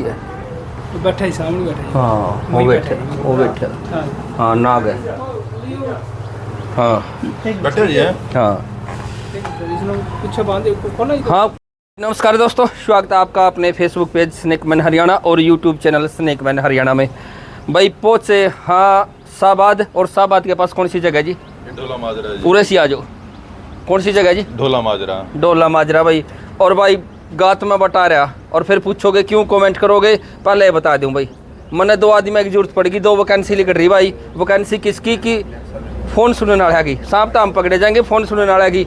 है। बैठा ही सामने बैठा। हाँ वो बैठे हाँ नाग है। हाँ बैठे जी है। हाँ पीछे बांधे खोला ही। हाँ नमस्कार दोस्तों, स्वागत है आपका अपने Facebook page Snake Man Haryana और YouTube channel Snake Man Haryana में। भाई पहुँचे हाँ शाहबाद, और शाहबाद के पास कौन सी जगह जी? ढोला माजरा जी। उरे से आ जाओ। कौन सी जगह जी? ढोला माजरा। डोला माजरा भाई। और भाई गात में बता रहा, और फिर पूछोगे क्यों, कमेंट करोगे। पहले बता दूं भाई, मैंने 2 आदमी की जरूरत पड़ेगी, 2 वैकेंसी लिख रही भाई। वैकेंसी किसकी की? फ़ोन सुनने वाला की। सांप तो हम पकड़े जाएंगे, फ़ोन सुनने वाला की,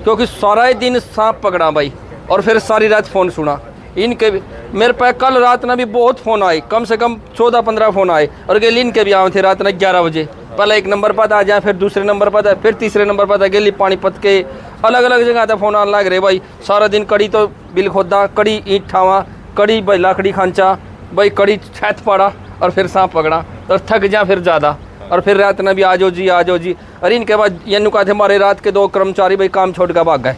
क्योंकि सारा ही दिन सांप पकड़ा भाई, और फिर सारी रात फ़ोन सुना इनके भी। मेरे पास कल रात में भी बहुत फ़ोन आए, कम से कम 14-15 फ़ोन आए, और गेली इनके भी आए थे रात में 11 बजे। पहले 1 नंबर पर आ जाए, फिर दूसरे नंबर पर, फिर तीसरे नंबर पर गेली पानीपत के अलग अलग जगह था फ़ोन आने लग रहे भाई। सारा दिन कड़ी तो बिल खोदा, कड़ी ईंट ठावा, कड़ी भाई लाकड़ी खांचा भाई, कड़ी छत पड़ा, और फिर सांप पकड़ा, तो थक जा फिर ज़्यादा। और फिर रात में भी आ जाओ जी, आ जाओ जी। अरे इनके बाद ये नुका थे हमारे रात के 2 कर्मचारी भाई काम छोड़ कर भाग गए।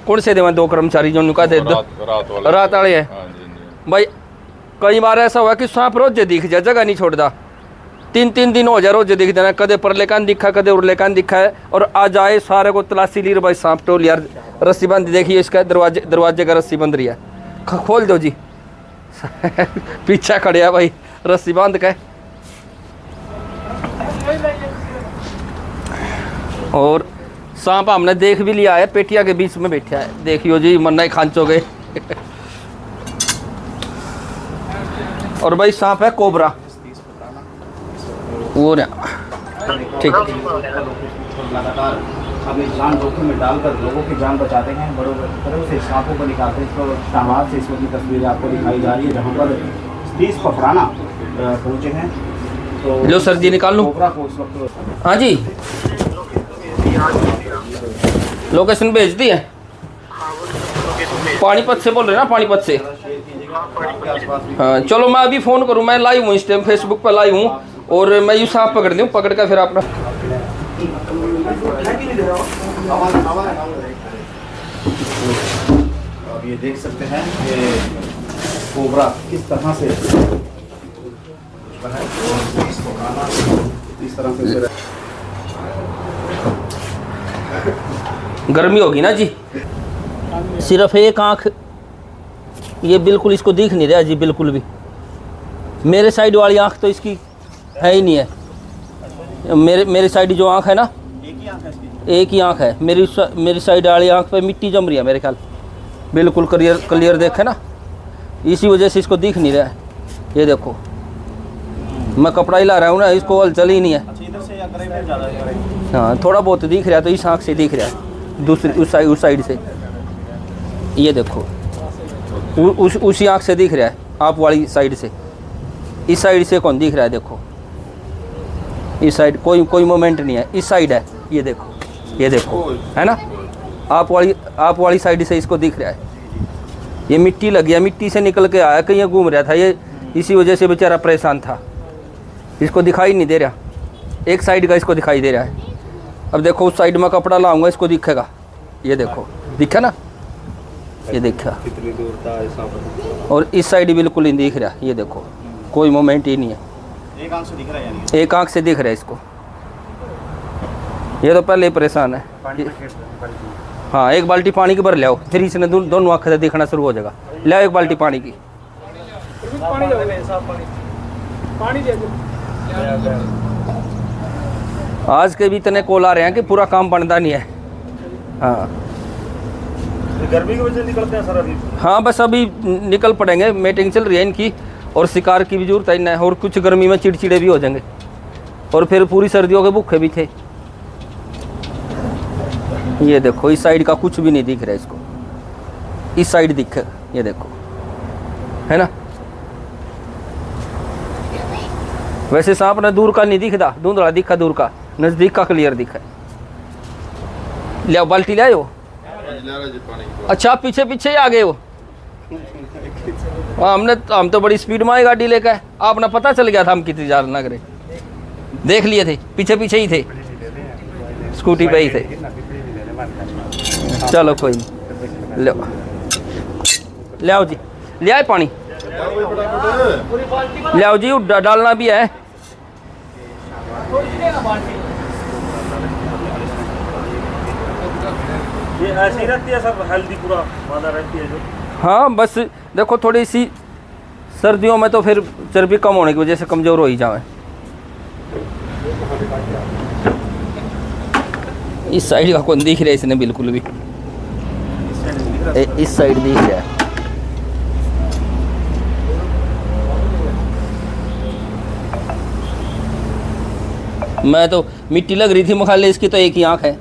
कौन से थे 2 कर्मचारी जो नुका थे? रात वाले है भाई। कई बार ऐसा हुआ कि सांप रोजे दिख जाए, जगह नहीं छोड़ता। 3-3 दिन हो जाए रोजे दिख जाना, कदे परले कान दिखा, कदे उरले कान दिखा है। और आ जाए सारे को तलाशी ली भाई, सांप टोल यार। रस्सी बंद देखिए इसका, दरवाजे का रस्सी बंद रही है। खोल दो जी। पीछा खड़े है भाई, रस्सी बांध के। और सांप हमने देख भी लिया है, पेटिया के बीच में बैठा है, देखियो जी, मरना ही खांचोगे। और भाई सांप है कोबरा, वो ना ठीक। लगातार अपनी जान जोखिम में डालकर लोगों की जान बचाते हैं, बड़ों तरह से सांपों को निकालते हैं। इसको शाहबाद से इस वक्त की तस्वीरें आपको दिखाई जा रही है, जहाँ पर 30 फफराना पहुँचे हैं। तो लो सर जी निकाल लूँ। कोबरा को इस वक्त हाँ जी लोकेशन भेज दी है। पानीपत से बोल रहे ना? पानीपत से। हाँ चलो मैं अभी फ़ोन करूँ, मैं लाइव हूँ इस टाइम, फेसबुक पर लाइव हूँ, और मैं यूँ सांप पकड़ दूँ, पकड़ कर फिर अपना। अब ये देख सकते हैं कि कोबरा किस तरह से इस तरह से गर्मी होगी ना जी। सिर्फ एक आँख ये बिल्कुल इसको दिख नहीं रहा जी, बिल्कुल भी। मेरे साइड वाली आँख तो इसकी है ही नहीं है। मेरी साइड जो आँख है ना, एक ही आँख है मेरी साइड वाली आँख पे मिट्टी जम रही है मेरे ख्याल, बिल्कुल क्लियर देखे ना, इसी वजह से इसको दिख नहीं रहा है। ये देखो मैं कपड़ा ही ला रहा हूँ ना, इसको हलचल ही नहीं है। हाँ थोड़ा बहुत दिख रहा है, तो इस आँख से दिख रहा है, दूसरी उस साइड से। ये देखो उसी आँख से दिख रहा है, आप वाली साइड से। इस साइड से कौन दिख रहा है? देखो इस साइड कोई मोमेंट नहीं है, इस साइड है। ये देखो है ना, आप वाली साइड से इसको दिख रहा है। ये मिट्टी लगी है, मिट्टी से निकल के आया, कहीं घूम रहा था ये, इसी वजह से बेचारा परेशान था। इसको दिखाई नहीं दे रहा, एक साइड का इसको दिखाई दे रहा है। अब देखो उस साइड में कपड़ा लाऊंगा, इसको दिखेगा। ये देखो दिखा ना, ये देखा। कितनी दूर था, और इस साइड बिल्कुल नहीं दिख रहा। ये देखो कोई मोमेंट ही नहीं है, एक आंख से दिख रहा है, यानी एक आंख से दिख रहा है इसको। ये तो पहले ही परेशान है। हाँ एक बाल्टी पानी की भर ले आओ, फिर इसने दोनों आँख से दिखना शुरू हो जाएगा। ले आओ एक बाल्टी पानी की। आज के भी इतने कॉल आ रहे हैं कि पूरा काम बनता नहीं है। हाँ गर्मी की वजह से निकलते हैं सर अभी। हाँ बस अभी निकल पड़ेंगे, मीटिंग चल रही है इनकी, और शिकार की भी जरूरत है, और कुछ गर्मी में चिड़चिड़े भी हो जाएंगे, और फिर पूरी सर्दियों के भूखे भी थे। ये देखो इस साइड का कुछ भी नहीं दिख रहा है इसको, इस साइड दिखे। ये देखो है ना, वैसे सांप ना दूर का नहीं दिखता, धुंधला दिखा दूर का, नजदीक का क्लियर दिखा। ले आओ बाल्टी ले आओ। अच्छा आप पीछे ही आ गए हो। हम तो बड़ी स्पीड में आई गाड़ी लेकर, आपने पता चल गया था हम कितनी जा लग रहे, देख लिए थे, पीछे ही थे, स्कूटी पे ही थे। चलो कोई नहीं, ले आओ जी, ले आए पानी। ले आओ जी, डालना भी है। ये ऐसी रहती है सर, हेल्दी पूरा मादा रहती है जो। हाँ बस देखो थोड़ी सी सर्दियों में तो फिर चर्बी कम होने की वजह से कमज़ोर हो ही जाए। इस साइड का कौन दिख रहा है इसने बिल्कुल भी, इस साइड दिख रहा है। मैं तो मिट्टी लग रही थी मुखाले, इसकी तो एक ही आंख है।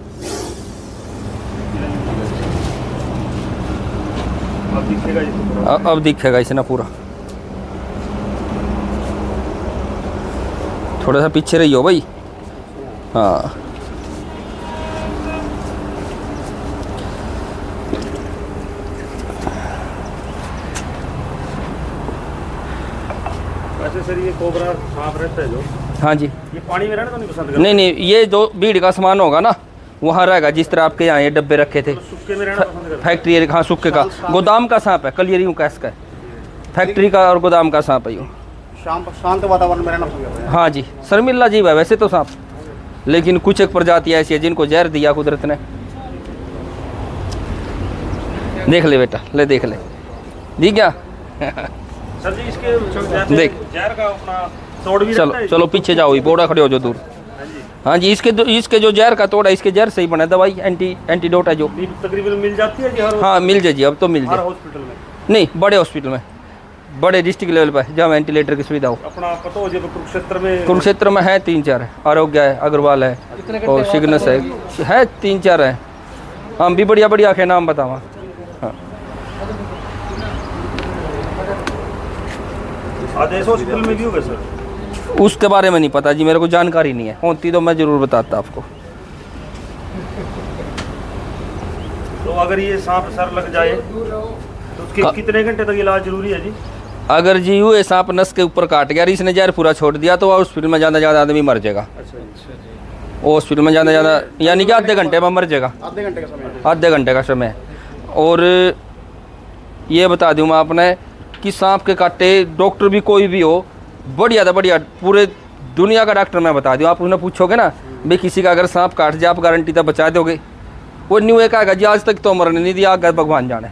अब दिखेगा ये तो पूरा। अब दिखेगा इसे ना पूरा। थोड़ा सा पीछे रही हो भाई। हाँ वैसे सर ये कोबरा सांप रहता है जो, हाँ जी, ये पानी में रहना तो नहीं पसंद करता? नहीं नहीं, ये जो बीड़ का सामान होगा ना वहाँ रहेगा, जिस तरह आपके यहाँ ये डब्बे रखे थे। तो सूखे में रहना पसंद करता है? फैक्ट्री, हाँ सूखे का, गोदाम का सांप है, कलियर यूँ का इसका है। फैक्ट्री का और गोदाम का सांप है यूँ। शांत वातावरण में रहना पसंद करते हैं। हाँ जी, शर्मिला जीव है वैसे तो सांप, लेकिन कुछ एक प्रजाति ऐसी है जिनको जहर दिया कुदरत ने। देख ले बेटा, ले देख ले, दिख गया। सर जी इसके जैसे देख। जहर का अपना तोड़ भी चलो रहता है? चलो पीछे जाओ, बोड़ा खड़े हो जो दूर। हाँ जी। हाँ जी, इसके जो जहर का तोड़ा, इसके जहर से ही बना दवाई, एंटीडोट है जो। ये तकरीबन मिल जाती है कि हर हाँ मिल जाए जी, अब तो मिल हर जाए। हॉस्पिटल में? नहीं, बड़े हॉस्पिटल में, बड़े डिस्ट्रिक्ट लेवल पर जहाँ वेंटिलेटर की सुविधा हो। अपना पता हो जब कुरुक्षेत्र में? कुरुक्षेत्र में है 3-4 है, आरोग्य है, अग्रवाल है और सिग्नस है 3-4 है। हम भी बढ़िया बढ़िया के नाम बतावा। हाँ आदेश हॉस्पिटल में भी होगा सर? उसके बारे में नहीं पता जी, मेरे को जानकारी नहीं है, होती तो मैं ज़रूर बताता आपको। तो अगर ये सांप सर लग जाए तो उसके कितने घंटे तक इलाज जरूरी है जी? अगर जी ये सांप नस के ऊपर काट गया, इसने जहर पूरा छोड़ दिया, तो हॉस्पिटल में ज़्यादा आदमी मर जाएगा। हॉस्पिटल में ज़्यादा यानी कि आधे घंटे में मर जाएगा। आधे घंटे का समय है। आधे घंटे का समय है। और ये बता दूँ मैं आपने कि सांप के काटे डॉक्टर भी कोई भी हो, बढ़िया था बढ़िया, पूरे दुनिया का डॉक्टर मैं बता दूँ। आप उन्हें पूछोगे ना भाई किसी का अगर सांप काट जाए, आप गारंटी तक बचा दोगे? वो न्यू एक आएगा जी, आज तक तो मरने नहीं दिया, आगे भगवान जाने।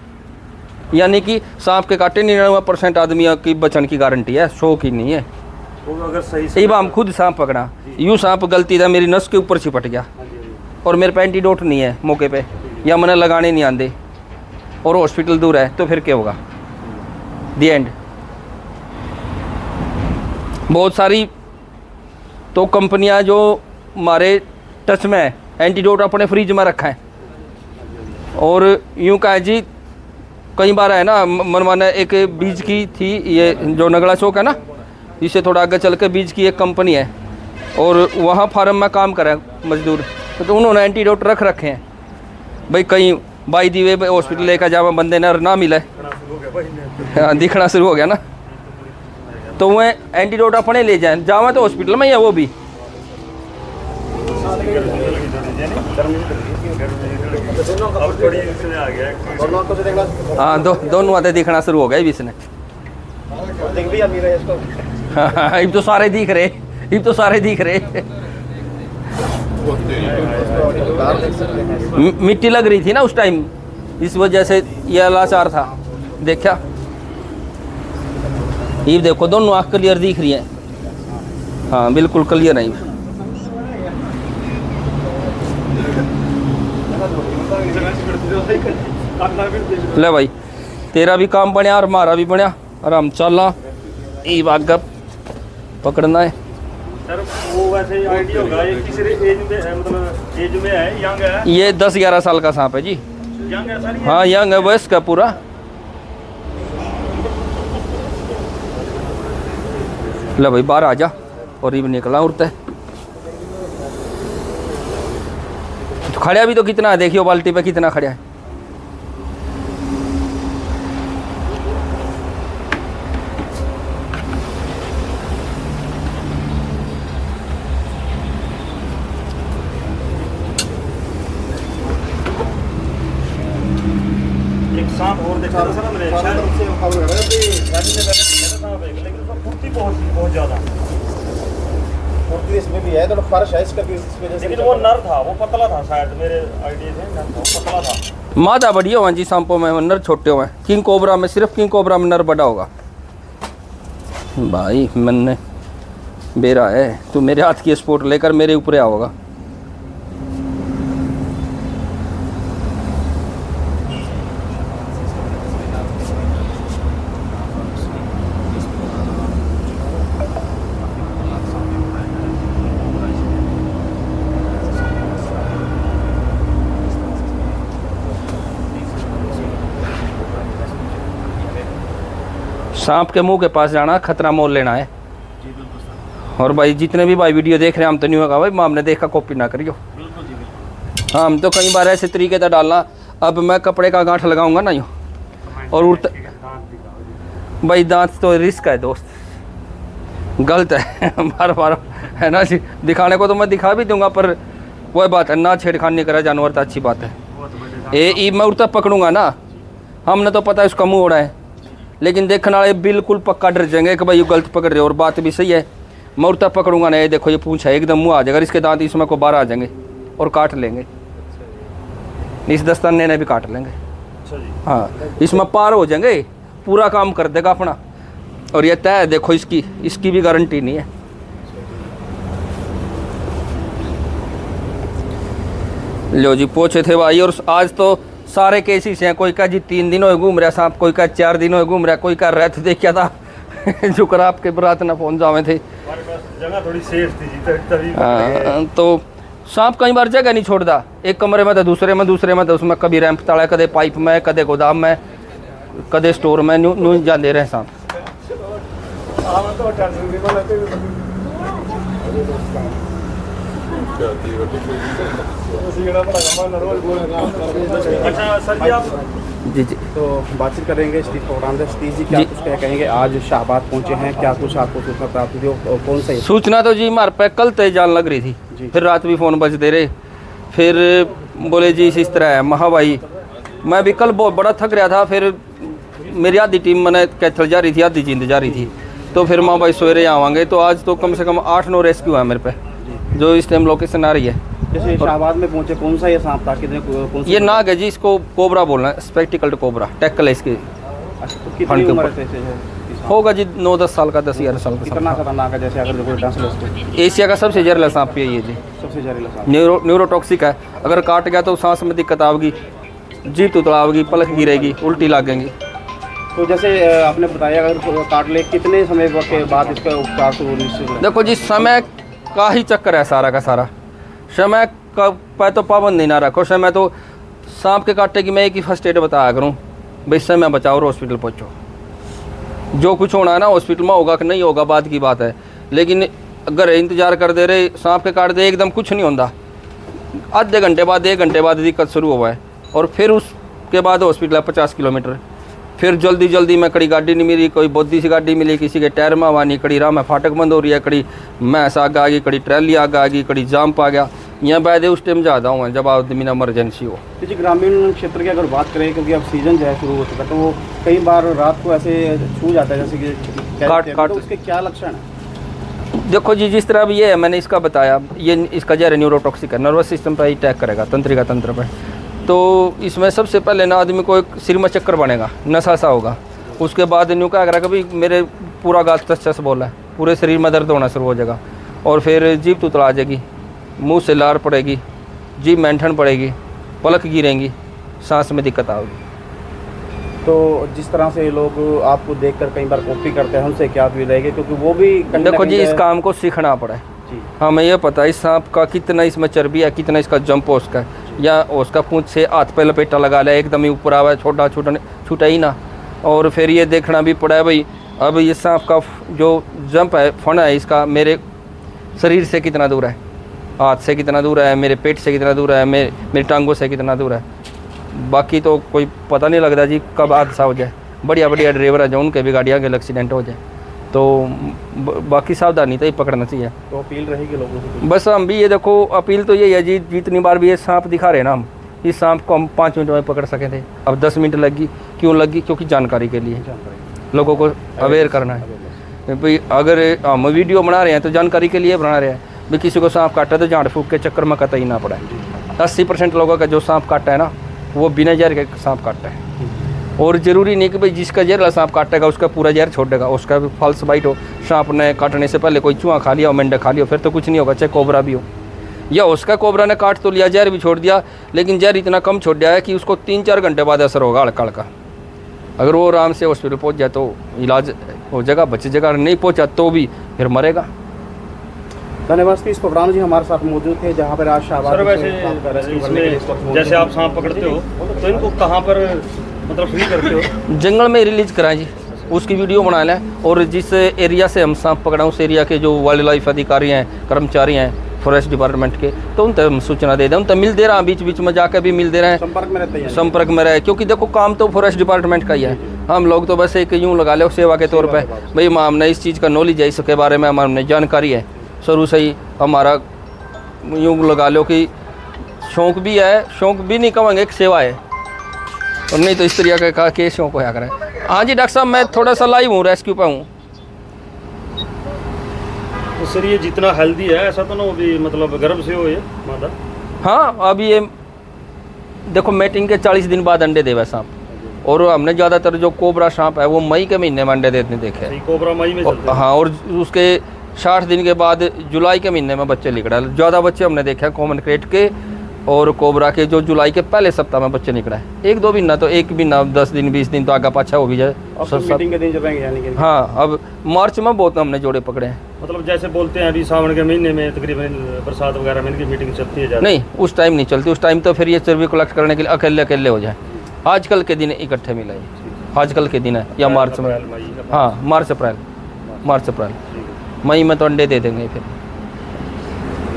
यानी कि सांप के काटे 99% आदमी की बचन की गारंटी है, 100 की नहीं है। तो अगर सही यही बात, हम खुद सांप पकड़ा, यूँ सांप गलती था मेरी नस के ऊपर चिपट गया और मेरे पे एंटीडोट नहीं है मौके पे, या मैंने लगाने नहीं आते और हॉस्पिटल दूर है, तो फिर क्या होगा? दी एंड। बहुत सारी तो कंपनियां जो हमारे टच में है, एंटीडोट अपने फ्रिज में रखा है। और यूँ कहा जी, कई बार है ना मनमाना, एक बीज की थी ये जो नगड़ा चौक है ना, इससे थोड़ा आगे चल के बीज की एक कंपनी है और वहाँ फार्म में काम करे मजदूर, तो उन्होंने एंटीडोट रख रखे हैं भाई, कहीं बाई दी वे हॉस्पिटल लेकर जावा बंदे ना मिले, हाँ दिखना शुरू हो गया ना, तो वह एंटीडोट अपने ले जाए, जावा तो हॉस्पिटल में ही है वो भी। अब थोड़ी इसमें आ गया है। दोनों आंखों से देखना। हाँ दोनों आते दिखना शुरू हो गया अभी इसने। देख भी अमीर है इसको। हाँ अब तो सारे दिख रहे, अब तो सारे दिख रहे। मिट्टी लग रही थी ना उस टाइम, इस वजह से ये लाचार था। देखा, ये देखो दोनों आँख क्लियर दिख रही है। हाँ बिल्कुल क्लियर है। ले भाई, तेरा भी काम बनया और हमारा भी बनया, और हम चलना ये आगे पकड़ना है। सर वो वैसे आइडिया होगा ये किस एज में है, मतलब एज में है, यंग है? ये 10-11 साल का सांप है जी। यंग है सर? हाँ यंग है, वयस्क का पूरा। ले भाई बाहर आ जा, और ये भी निकला उड़ता है। तो खड़ा भी तो कितना है, देखियो बाल्टी पे कितना खड़ा है। एक सांप और देखा था सर हमने, शायद सांप एक, लेकिन उसमें फुर्ती बहुत ज्यादा, फुर्ती इसमें भी है, थोड़ा फर्श है इसका भी, इस वजह से। लेकिन वो नर था, वो पतला था शायद, मेरे आइडिया से नर था, वो पतला था। मादा बढ़िया हुआ जी सांपों में, नर छोटे हुए। किंग कोबरा में, सिर्फ किंग कोबरा में नर बड़ा होगा। भाई मैंने बेरा है, तू मेरे हाथ की स्पोर्ट लेकर मेरे ऊपर आओगा। सांप के मुंह के पास जाना, खतरा मोल लेना है। और भाई जितने भी भाई वीडियो देख रहे हैं, हम तो नहीं होगा भाई, माँ ने देखा कॉपी ना करियो। हाँ, हम तो कई बार ऐसे तरीके से डालना, अब मैं कपड़े का गांठ लगाऊंगा ना यूँ और उड़ता। भाई दांत तो रिस्क है दोस्त, गलत है बार बार, है ना जी। दिखाने को तो मैं दिखा भी दूंगा, पर वह बात है ना, छेड़खानी करा जानवर तो अच्छी बात है। मैं उड़ता पकड़ूंगा ना, हमने तो पता है उसका मुँह उड़ा है, लेकिन देखने वाले बिल्कुल पक्का डर जाएंगे कि भाई ये गलत पकड़ रहे हो। और बात भी सही है, मैं उड़ता पकड़ूंगा ना, ये देखो ये पूंछ है एकदम मुँह आ जाएगा, इसके दांत इसमें को बाहर आ जाएंगे और काट लेंगे, इस दस्ताने ने भी काट लेंगे। हाँ, इसमें पार हो जाएंगे, पूरा काम कर देगा अपना। और ये तय है, देखो इसकी भी गारंटी नहीं है। लो जी पहुंचे थे भाई, और आज तो सारे केसेस हैं। कोई का जी 3 दिन हो घूम रहा सांप, कोई का 4 दिन हो घूम रहा, कोई का रहते देखा था जुकर आपके बरात ना पहुंच जावे थे। जगह थोड़ी सेफ थी जी, तभी तो सांप कई बार जगह नहीं छोड़ता, एक कमरे में तो दूसरे में तो उसमें कभी रैंप तला, कदे पाइप में, कदे गोदाम में, कदे स्टोर में, न्यू जाते रहे सांप। अच्छा सर जी, आप जी जी तो बातचीत करेंगे स्टीव प्रोग्राम से। स्टीव जी, क्या जी। कुछ क्या कहेंगे, आज शाहबाद पहुंचे हैं, क्या कुछ आपको सूचना प्राप्त हुई और कौन सा सूचना तो जी हमारे पे कल तय जान लग रही जी। थी, फिर रात भी फ़ोन बजते रहे, फिर बोले जी इस तरह है। महा भाई मैं भी कल बहुत बड़ा थक रहा था, फिर मेरी आधी टीम मैंने कैथल जा रही थी, आधी जींद जा रही थी, तो फिर माँ भाई सवेरे आवांगे। तो आज तो कम से कम 8-9 रेस्क्यू है मेरे पे, जो इस टाइम लोकेशन आ रही है। जैसे शाहबाद में पहुंचे, कौन सा ये सांप था, कितने कौन ये नाग है जी, इसको कोबरा बोलना है, स्पेक्टिकल्ड कोबरा, टैकल है इसकी। अच्छा, तो फन कितनी के उम्र ऊपर। है इस सांप? होगा जी 9-10 साल का, 10-11 साल का कितना सांप। खतरनाक है, जैसे अगर कोई डांस ले, एशिया का सबसे जहरीला सांप है ये जी, सबसे जहरीला सांप। न्यूरोटॉक्सिक है। अगर काट गया तो सांस में दिक्कत आएगी, जीभ तुतलाएगी, पलक गिरेगी, उल्टी लगेंगी। तो जैसे आपने बताया, अगर काट ले कितने समय के बाद इसका उपचार शुरू होगी? देखो जी, समय का ही चक्कर है सारा का सारा, समय का पे तो पाबंदी ना रखो। समय तो सांप के काटने की मैं एक ही फर्स्ट एड बताया करूँ, भाई समय बचाओ और हॉस्पिटल पहुँचो। जो कुछ होना है ना हॉस्पिटल में होगा कि नहीं होगा बात की बात है, लेकिन अगर इंतजार कर दे रहे सांप के काट दे एकदम कुछ नहीं होता, आधे घंटे बाद 1 घंटे बाद दिक्कत शुरू हुआ है। और फिर उसके बाद हॉस्पिटल है 50 किलोमीटर, फिर जल्दी में कड़ी गाड़ी नहीं मिली, कोई बोदी सी गाड़ी मिली, किसी के टायर में हवा नहीं, कड़ी राह में फाटक बंद हो रही है, कड़ी मैस आग आ गई, कड़ी ट्रैली आग आ गई, कड़ी जाम पा गया। यहाँ बैदे उस टाइम ज़्यादा हुआ जब आदमी इमरजेंसी हो। जी, ग्रामीण क्षेत्र की अगर बात करें, क्योंकि अब सीजन जो है शुरू हो चुका है, तो वो कई बार रात को ऐसे छू जाता है, जैसे कि काट तो उसके क्या लक्षण है? देखो जी, जिस तरह भी ये है मैंने इसका बताया, ये इसका जहर न्यूरोटॉक्सिक है, नर्वस सिस्टम पर अटैक करेगा, तंत्रिका तंत्र पर। तो इसमें सबसे पहले ना आदमी को एक सिर में चक्कर बनेगा, नशा सा होगा, उसके बाद न्यू क्या करेगा, भाई मेरे पूरा गाल तस बोला है, पूरे शरीर में दर्द होना शुरू हो जाएगा, और फिर जीभ तुतला जाएगी, मुंह से लार पड़ेगी, जीभ मेंठन पड़ेगी, पलक गिरेंगी, सांस में दिक्कत आएगी। तो जिस तरह से लोग आपको देखकर कई बार कॉपी करते हैं, उनसे क्या अपील रहेगी, क्योंकि वो भी कहीं ना देखो जी, कहीं इस काम को सीखना पड़ा है। जी। हमें ये पता है इस सांप का कितना इसमें चर्बी है, कितना इसका जंप हो उसका, या उसका पूंछ से हाथ पे लपेटा लगा लिया, एकदम ही ऊपर आवा, छोटा छूटा ही ना। और फिर ये देखना भी पड़ा है भाई, अब ये सांप का जो जंप है, फन है इसका, मेरे शरीर से कितना दूर है, हाथ से कितना दूर है, मेरे पेट से कितना दूर है, मेरी टांगों से कितना दूर है। बाकी तो कोई पता नहीं लगता जी कब हादसा हो जाए। बढ़िया ड्राइवर है जो उनके भी गाड़ियाँ के एक्सीडेंट हो जाए, तो बाकी सावधानी तो ही पकड़ना चाहिए। तो अपील रहेगी लोगों से? बस हम भी ये देखो, अपील तो यही है जी, जितनी बार भी ये सांप दिखा रहे हैं ना हम, इस सांप को हम 5 मिनट में पकड़ सके थे, अब 10 मिनट लगी। क्यों लगी? क्योंकि जानकारी के लिए। लोगों को अवेयर करना है भाई। अगर हम वीडियो बना रहे हैं तो जानकारी के लिए बना रहे हैं भाई, किसी को सांप काटा तो झाड़ फूक के चक्कर में कतई ना पड़े। 80% लोगों का जो सांप काटा है ना वो बिना जहर के सांप काटा है, और ज़रूरी नहीं कि भाई जिसका जहर सांप काटेगा उसका पूरा जहर छोड़ देगा, उसका भी फॉल्स बाइट हो, सांप ने काटने से पहले कोई चूहा खा लिया हो, मेंढक खा लिया हो, फिर तो कुछ नहीं होगा, चाहे कोबरा भी हो, या उसका कोबरा ने काट तो लिया, जहर भी छोड़ दिया, लेकिन जहर इतना कम छोड़ दिया है कि उसको 3-4 घंटे बाद असर होगा हल्का हल्का। अगर वो आराम से हॉस्पिटल पहुंच जाए तो इलाज हो जाएगा, बच जाएगा, नहीं पहुंचा तो भी फिर मरेगा। धन्यवाद। तीस फफराना जी हमारे साथ मौजूद थे, जहाँ पर आज शाहबाद सर वैसे इसमें जैसे आप सांप पकड़ते हो तो इनको कहाँ पर मतलब फ्री करते हो? जंगल में रिलीज कराएं जी, उसकी वीडियो बना लें, और जिस एरिया से हम सांप पकड़ा उस एरिया के जो वाइल्ड लाइफ अधिकारी हैं, कर्मचारी हैं फॉरेस्ट डिपार्टमेंट के, तो उन तक हम सूचना दे दें, उन तक मिल दे रहा है, बीच बीच में जाकर भी मिल दे रहे हैं, संपर्क में रहते हैं, संपर्क में रहे, क्योंकि देखो काम तो फॉरेस्ट डिपार्टमेंट का ही है। हम लोग तो बस एक यूँ लगा लो सेवा के तौर पे, भाई हमने इस चीज़ का नॉलेज है, इसके बारे में हमने जानकारी है, शुरू से ही हमारा यूँ लगा लो कि शौक़ भी है, शौक़ भी नहीं कहेंगे, एक सेवा है, और नहीं तो इस तरीके का के शौक़ होया करें। हाँ जी डॉक्टर साहब, मैं थोड़ा सा लाइव हूँ, रेस्क्यू पे हूँ। तो सर ये जितना हेल्दी है ऐसा तो ना वो भी मतलब गर्भ से हो ये मादा? हाँ अभी ये देखो मेटिंग के 40 दिन बाद अंडे देवे सांप, और हमने ज़्यादातर जो कोबरा सांप है वो मई के महीने में अंडे देते देखे हैं। कोबरा मई में चलते हैं। हाँ, और उसके 60 दिन के बाद जुलाई के महीने में बच्चे निकला। ज़्यादा बच्चे हमने देखे हैं कॉमन क्रेट के और कोबरा के जो जुलाई के पहले सप्ताह में बच्चे निकला है। 1-2 महीना तो 1 महीना 10 दिन 20 दिन तो आगा पाछा हो भी जाए। मीटिंग के दिन जब आएंगे यानी कि हाँ, अब मार्च में बहुत हमने जोड़े पकड़े हैं। मतलब जैसे बोलते हैं अभी सावन के महीने में तकरीबन बरसात वगैरह में इनकी मीटिंग चलती है ज़्यादा? नहीं, उस टाइम नहीं चलती, उस टाइम तो फिर ये चर्बी कलेक्ट करने के लिए अकेले अकेले हो जाए। आजकल के दिन इकट्ठे मिले, आजकल के दिन है या मार्च में। हाँ, मार्च अप्रैल मई में तो अंडे दे देंगे फिर।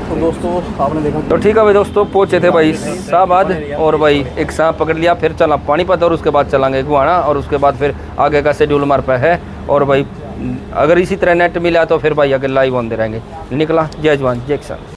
तो दोस्तों आपने देखा तो ठीक है भाई दोस्तों, पहुँचे थे भाई शाहबाद, और भाई एक सांप पकड़ लिया, फिर चला पानीपत, और उसके बाद चलांगे गुहाना, और उसके बाद फिर आगे का शेड्यूल हमारे पे है। और भाई अगर इसी तरह नेट मिला तो फिर भाई आगे लाइव होते रहेंगे। निकला, जय जवान जय किसान।